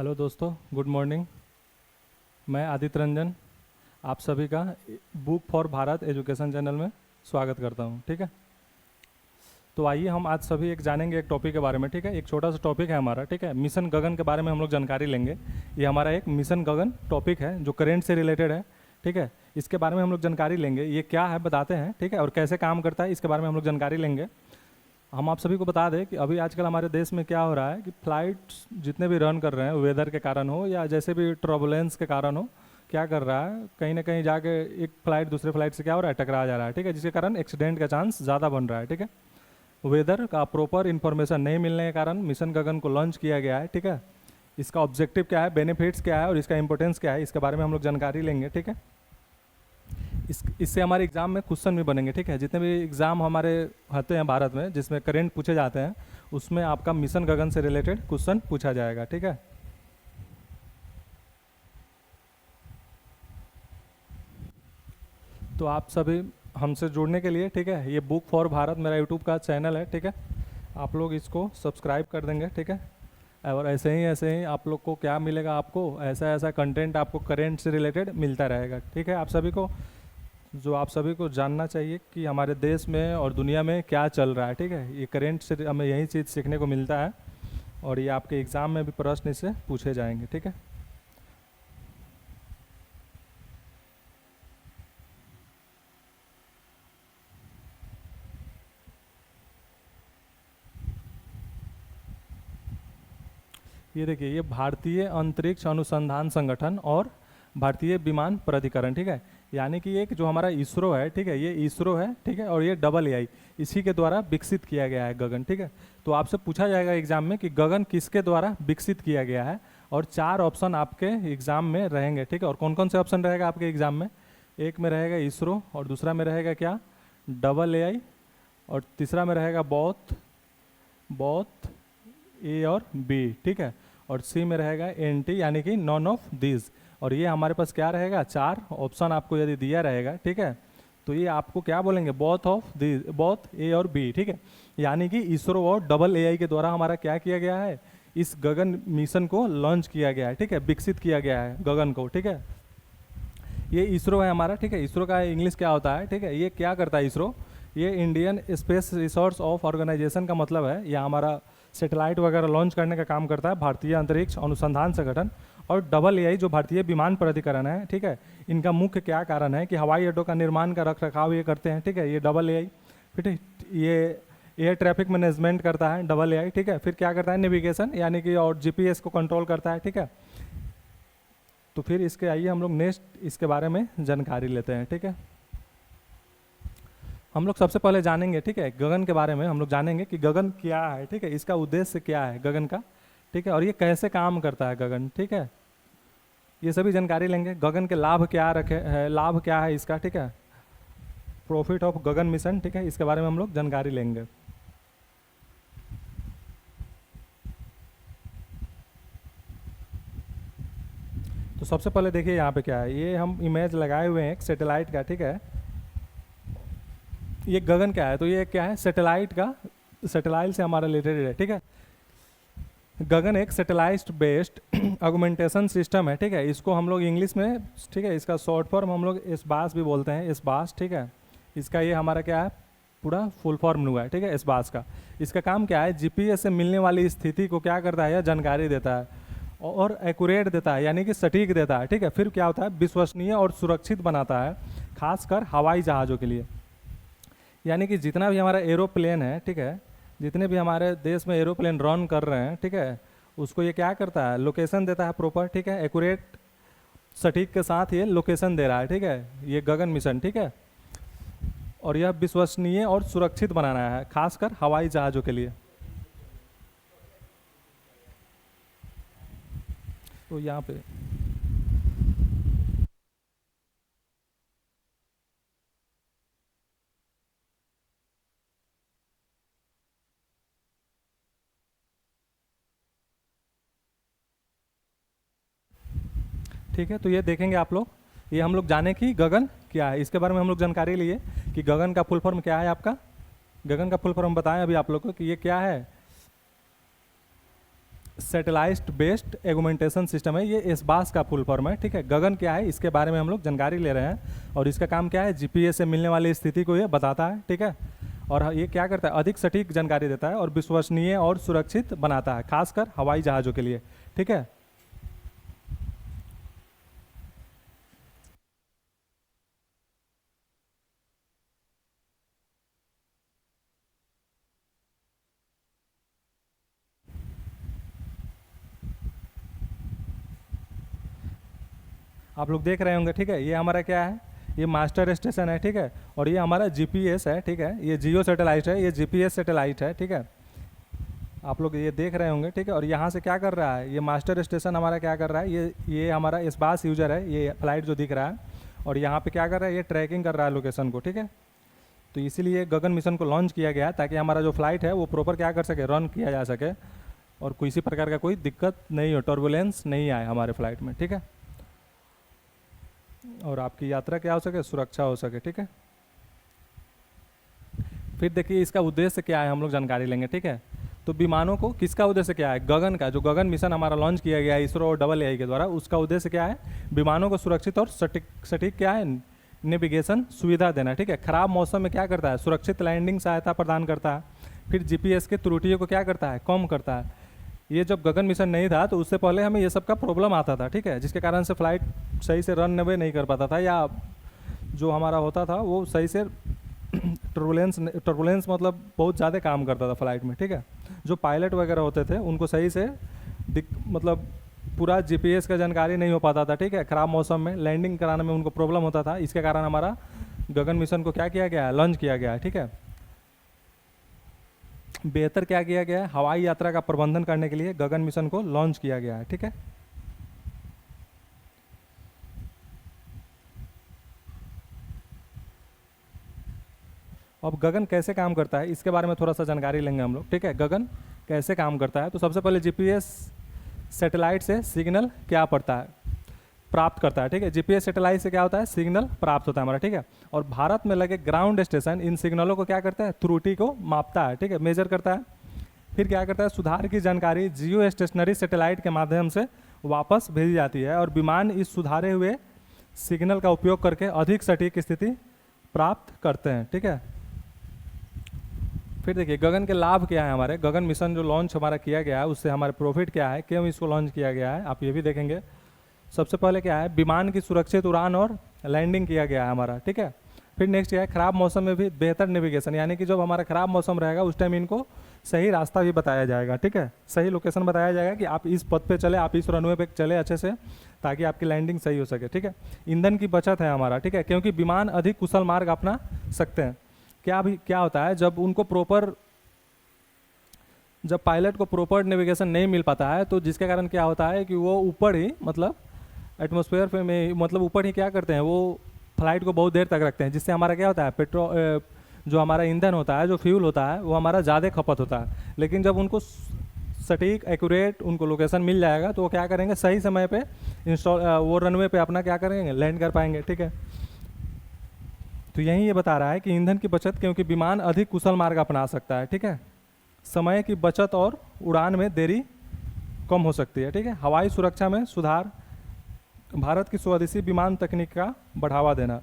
Hello दोस्तों, good morning. मैं आदित्य रंजन आप सभी का book for Bharat education channel में स्वागत करता हूं। ठीक है, तो आइए हम आज सभी एक जानेंगे एक टॉपिक के बारे में। ठीक है, एक छोटा सा टॉपिक है हमारा। ठीक है, मिशन गगन के बारे में हम लोग जानकारी लेंगे। ये हमारा एक मिशन गगन टॉपिक है जो करेंट से रिलेटेड है। ठीक है, इसके बारे में हम लोग जानकारी लेंगे। ये क्या है बताते हैं। ठीक है, और कैसे काम करता है इसके बारे में हम लोग जानकारी लेंगे। हम आप सभी को बता दें कि अभी आजकल हमारे देश में क्या हो रहा है कि फ्लाइट्स जितने भी रन कर रहे हैं, वेदर के कारण हो या जैसे भी ट्रबुलेंस के कारण हो, क्या कर रहा है, कहीं ना कहीं जाके एक फ्लाइट दूसरे फ्लाइट से क्या हो रहा है, टकरा जा रहा है। ठीक है, जिसके कारण एक्सीडेंट का चांस ज़्यादा बन रहा है। ठीक है, वेदर का प्रॉपर इन्फॉर्मेशन नहीं मिलने के कारण मिशन गगन को लॉन्च किया गया है। ठीक है, इसका ऑब्जेक्टिव क्या है, बेनिफिट्स क्या है और इसका इंपॉर्टेंस क्या है, इसके बारे में हम लोग जानकारी लेंगे। ठीक है, इससे हमारे एग्जाम में क्वेश्चन भी बनेंगे। ठीक है, जितने भी एग्जाम हमारे होते हैं भारत में जिसमें करेंट पूछे जाते हैं, उसमें आपका मिशन गगन से रिलेटेड क्वेश्चन पूछा जाएगा। ठीक है, तो आप सभी हमसे जुड़ने के लिए, ठीक है, ये बुक फॉर भारत मेरा यूट्यूब का चैनल है। ठीक है, आप लोग इसको सब्सक्राइब कर देंगे। ठीक है, और ऐसे ही आप लोग को क्या मिलेगा, आपको ऐसा ऐसा कंटेंट आपको करेंट से रिलेटेड मिलता रहेगा। ठीक है, आप सभी को जो आप सभी को जानना चाहिए कि हमारे देश में और दुनिया में क्या चल रहा है। ठीक है, ये करेंट से हमें यही चीज़ सीखने को मिलता है और ये आपके एग्ज़ाम में भी प्रश्न इससे पूछे जाएंगे। ठीक है, ये देखिए, ये भारतीय अंतरिक्ष अनुसंधान संगठन और भारतीय विमान प्राधिकरण। ठीक है, यानी कि एक जो हमारा इसरो है, ठीक है, ये इसरो है। ठीक है, और ये डबल एआई इसी के द्वारा विकसित किया गया है गगन। ठीक है, तो आपसे पूछा जाएगा एग्जाम में कि गगन किसके द्वारा विकसित किया गया है, और 4 ऑप्शन आपके एग्जाम में रहेंगे। ठीक है, और कौन कौन से ऑप्शन रहेगा आपके एग्जाम में? एक में रहेगा इसरो, और दूसरा में रहेगा क्या, डबल एआई, और तीसरा में रहेगा बौथ बौथ ए और बी। ठीक है, और सी में रहेगा एन टी, यानी कि नॉन ऑफ दिस। और ये हमारे पास क्या रहेगा, 4 ऑप्शन आपको यदि दिया रहेगा। ठीक है, तो ये आपको क्या बोलेंगे, both of this, both A और बी। ठीक है, यानी कि इसरो और डबल एआई के द्वारा हमारा क्या किया गया है, इस गगन मिशन को लॉन्च किया गया है। ठीक है, विकसित किया गया है गगन को। ठीक है, ये इसरो है हमारा। ठीक है, इसरो का इंग्लिश क्या होता है, ठीक है, ये क्या करता है इसरो, ये Indian space resource of organisation का मतलब है। यह हमारा सैटेलाइट वगैरह लॉन्च करने का काम करता है, भारतीय अंतरिक्ष अनुसंधान संगठन। और डबल एआई जो भारतीय विमान प्राधिकरण है, ठीक है, इनका मुख्य क्या कारण है कि हवाई अड्डों का निर्माण का रख रखाव ये करते हैं। ठीक है, ये डबल एआई। फिर ये एयर ट्रैफिक मैनेजमेंट करता है डबल एआई। ठीक है, फिर क्या करता है, नेविगेशन यानी कि, और जीपीएस को कंट्रोल करता है। ठीक है, तो फिर इसके आइए हम लोग नेक्स्ट इसके बारे में जानकारी लेते हैं। ठीक है, हम लोग सबसे पहले जानेंगे, ठीक है, गगन के बारे में हम लोग जानेंगे कि गगन क्या है। ठीक है, इसका उद्देश्य क्या है गगन का। ठीक है, और ये कैसे काम करता है गगन। ठीक है, ये सभी जानकारी लेंगे। गगन के लाभ क्या रखे है, लाभ क्या है इसका। ठीक है, प्रॉफिट ऑफ गगन मिशन। ठीक है, इसके बारे में हम लोग जानकारी लेंगे। तो सबसे पहले देखिए यहाँ पे क्या है, ये हम इमेज लगाए हुए हैं एक सैटेलाइट का। ठीक है, ये गगन क्या है, तो ये क्या है, सैटेलाइट का, सैटेलाइट से हमारा रिलेटेड है। ठीक है, गगन एक सैटेलाइट बेस्ड ऑगमेंटेशन सिस्टम है। ठीक है, इसको हम लोग इंग्लिश में, ठीक है, इसका शॉर्ट फॉर्म हम लोग एसबास भी बोलते हैं, एसबास। ठीक है, इसका ये हमारा क्या है, पूरा फुल फॉर्म हुआ है। ठीक है, एसबास का इसका काम क्या है, जीपीएस से मिलने वाली स्थिति को क्या करता है, या जानकारी देता है और एक्यूरेट देता है, यानी कि सटीक देता है। ठीक है, फिर क्या होता है, विश्वसनीय और सुरक्षित बनाता है, खासकर हवाई जहाज़ों के लिए। यानी कि जितना भी हमारा एरोप्लेन है, ठीक है, जितने भी हमारे देश में एरोप्लेन रन कर रहे हैं, ठीक है, उसको ये क्या करता है, लोकेशन देता है प्रॉपर। ठीक है, एक्यूरेट सटीक के साथ ये लोकेशन दे रहा है। ठीक है, ये गगन मिशन। ठीक है, और यह विश्वसनीय और सुरक्षित बनाना है, खासकर हवाई जहाज़ों के लिए। तो यहाँ पे ठीक है, तो ये देखेंगे आप लोग, ये हम लोग जाने कि गगन क्या है, इसके बारे में हम लोग जानकारी लिए कि गगन का फुल फॉर्म क्या है आपका। गगन का फुल फॉर्म बताएं अभी आप लोग को कि ये क्या है, सैटेलाइट बेस्ड एगुमेंटेशन सिस्टम है, ये एसबास का फुल फॉर्म है, ठीक है। गगन क्या है इसके बारे में हम लोग जानकारी ले रहे हैं, और इसका काम क्या है, जीपीएस से मिलने वाली स्थिति को ये बताता है, ठीक है। और ये क्या करता है, अधिक सटीक जानकारी देता है और विश्वसनीय और सुरक्षित बनाता है, खासकर हवाई जहाज़ों के लिए, ठीक है। आप लोग देख रहे होंगे, ठीक है। ये हमारा क्या है, ये मास्टर स्टेशन है, ठीक है। और ये हमारा जीपीएस है, ठीक है। ये जियो सैटेलाइट है, ये जीपीएस सैटेलाइट है, ठीक है। आप लोग ये देख रहे होंगे, ठीक है। और यहाँ से क्या कर रहा है, ये मास्टर स्टेशन हमारा क्या कर रहा है, ये हमारा एसबास यूजर है, ये फ्लाइट जो दिख रहा है, और यहाँ पे क्या कर रहा है, ये ट्रैकिंग कर रहा है लोकेशन को, ठीक है। तो इसीलिए गगन मिशन को लॉन्च किया गया ताकि हमारा जो फ्लाइट है वो प्रॉपर क्या कर सके, रन किया जा सके, और किसी प्रकार का कोई दिक्कत नहीं हो, टर्बुलेंस नहीं आए हमारे फ्लाइट में, ठीक है। और आपकी यात्रा क्या हो सके, सुरक्षा हो सके, ठीक है। फिर देखिए इसका उद्देश्य क्या है, हम लोग जानकारी लेंगे, ठीक है। तो विमानों को किसका उद्देश्य क्या है, गगन का, जो गगन मिशन हमारा लॉन्च किया गया है इसरो और AA के द्वारा, उसका उद्देश्य क्या है, विमानों को सुरक्षित और सटीक सटीक क्या है, नेविगेशन सुविधा देना, ठीक है। खराब मौसम में क्या करता है, सुरक्षित लैंडिंग सहायता प्रदान करता है। फिर जीपीएस की त्रुटियों को क्या करता है, कम करता है। ये जब गगन मिशन नहीं था तो उससे पहले हमें ये सब का प्रॉब्लम आता था, ठीक है, जिसके कारण से फ्लाइट सही से रन वे नहीं कर पाता था, या जो हमारा होता था वो सही से टर्बुलेंस मतलब बहुत ज़्यादा काम करता था फ्लाइट में, ठीक है। जो पायलट वगैरह होते थे उनको सही से मतलब पूरा जीपीएस का जानकारी नहीं हो पाता था, ठीक है। ख़राब मौसम में लैंडिंग कराने में उनको प्रॉब्लम होता था, इसके कारण हमारा गगन मिशन को क्या किया गया है, लॉन्च किया गया है, ठीक है। बेहतर क्या किया गया है, हवाई यात्रा का प्रबंधन करने के लिए गगन मिशन को लॉन्च किया गया है, ठीक है। अब गगन कैसे काम करता है इसके बारे में थोड़ा सा जानकारी लेंगे हम लोग, ठीक है। गगन कैसे काम करता है, तो सबसे पहले जीपीएस सैटेलाइट से सिग्नल क्या पड़ता है, प्राप्त करता है, ठीक है। जीपीएस सैटेलाइट से क्या होता है, सिग्नल प्राप्त होता है हमारा, ठीक है। और भारत में लगे ग्राउंड स्टेशन इन सिग्नलों को क्या करता है, त्रुटि को मापता है, ठीक है, मेजर करता है। फिर क्या करता है, सुधार की जानकारी जियो स्टेशनरी सैटेलाइट के माध्यम से वापस भेजी जाती है, और विमान इस सुधारे हुए सिग्नल का उपयोग करके अधिक सटीक स्थिति प्राप्त करते हैं, ठीक है। फिर देखिए गगन के लाभ क्या है, हमारे गगन मिशन जो लॉन्च हमारा किया गया है उससे हमारे प्रॉफिट क्या है, क्यों इसको लॉन्च किया गया है, आप ये भी देखेंगे। सबसे पहले क्या है, विमान की सुरक्षित उड़ान और लैंडिंग किया गया है हमारा, ठीक है। फिर नेक्स्ट क्या है, खराब मौसम में भी बेहतर नेविगेशन, यानी कि जब हमारा खराब मौसम रहेगा उस टाइम इनको सही रास्ता भी बताया जाएगा, ठीक है। सही लोकेशन बताया जाएगा कि आप इस पथ पे चले, आप इस रनवे पे चले अच्छे से, ताकि आपकी लैंडिंग सही हो सके, ठीक है। ईंधन की बचत है हमारा, ठीक है, क्योंकि विमान अधिक कुशल मार्ग अपना सकते हैं। क्या होता है, जब पायलट को प्रॉपर नेविगेशन नहीं मिल पाता है तो जिसके कारण क्या होता है कि वो ऊपर ही मतलब एटमॉस्फेयर पे में मतलब ऊपर ही क्या करते हैं, वो फ्लाइट को बहुत देर तक रखते हैं, जिससे हमारा क्या होता है, पेट्रोल जो हमारा ईंधन होता है, जो फ्यूल होता है, वो हमारा ज़्यादा खपत होता है। लेकिन जब उनको सटीक एक्यूरेट उनको लोकेशन मिल जाएगा तो वो क्या करेंगे, सही समय पे वो रनवे पे अपना क्या करेंगे, लैंड कर पाएंगे, ठीक है। तो यही ये बता रहा है कि ईंधन की बचत, क्योंकि विमान अधिक कुशल मार्ग अपना सकता है, ठीक है। समय की बचत और उड़ान में देरी कम हो सकती है, ठीक है। हवाई सुरक्षा में सुधार, भारत की स्वदेशी विमान तकनीक का बढ़ावा देना,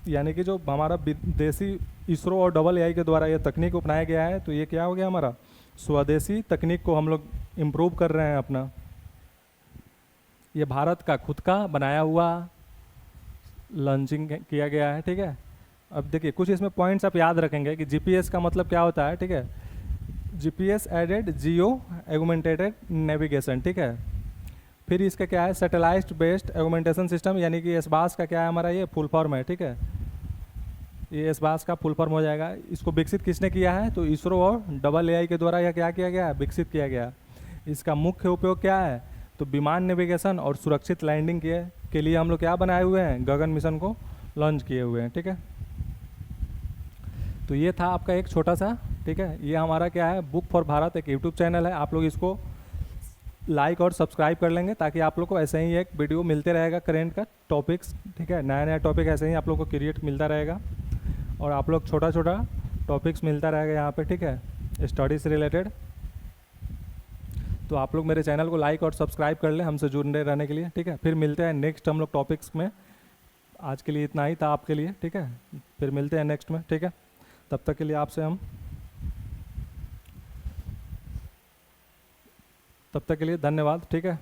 यानी कि जो हमारा विदेशी इसरो और AA के द्वारा ये तकनीक अपनाया गया है, तो ये क्या हो गया, हमारा स्वदेशी तकनीक को हम लोग इम्प्रूव कर रहे हैं अपना। ये भारत का खुद का बनाया हुआ लॉन्चिंग किया गया है, ठीक है। अब देखिए कुछ इसमें पॉइंट्स आप याद रखेंगे कि जीपीएस का मतलब क्या होता है, ठीक है। जीपीएस एडेड जियो एगुमेंटेटेड नेविगेशन, ठीक है। फिर इसका क्या है, सैटेलाइट बेस्ड एगुमेंटेशन सिस्टम, यानी कि एसबास का क्या है हमारा, ये फुल फॉर्म है, ठीक है। ये एसबास का फुल फॉर्म हो जाएगा। इसको विकसित किसने किया है, तो इसरो और AA के द्वारा यह क्या किया गया है, विकसित किया गया। इसका मुख्य उपयोग क्या है, तो विमान नेविगेशन और सुरक्षित लैंडिंग के लिए हम लोग क्या बनाए हुए हैं, गगन मिशन को लॉन्च किए हुए हैं, ठीक है। तो ये था आपका एक छोटा सा, ठीक है। ये हमारा क्या है, बुक फॉर भारत एक यूट्यूब चैनल है, आप लोग इसको लाइक और सब्सक्राइब कर लेंगे ताकि आप लोग को ऐसे ही एक वीडियो मिलते रहेगा करेंट का टॉपिक्स, ठीक है। नया नया टॉपिक ऐसे ही आप लोग को क्रिएट मिलता रहेगा, और आप लोग छोटा छोटा टॉपिक्स मिलता रहेगा यहाँ पे, ठीक है, स्टडी से रिलेटेड। तो आप लोग मेरे चैनल को लाइक और सब्सक्राइब कर लें हमसे जुड़े रहने के लिए, ठीक है। फिर मिलते हैं नेक्स्ट हम लोग टॉपिक्स में। आज के लिए इतना ही था आपके लिए, ठीक है। फिर मिलते हैं नेक्स्ट में, ठीक है। तब तक के लिए आपसे हम तब तक के लिए धन्यवाद, ठीक है।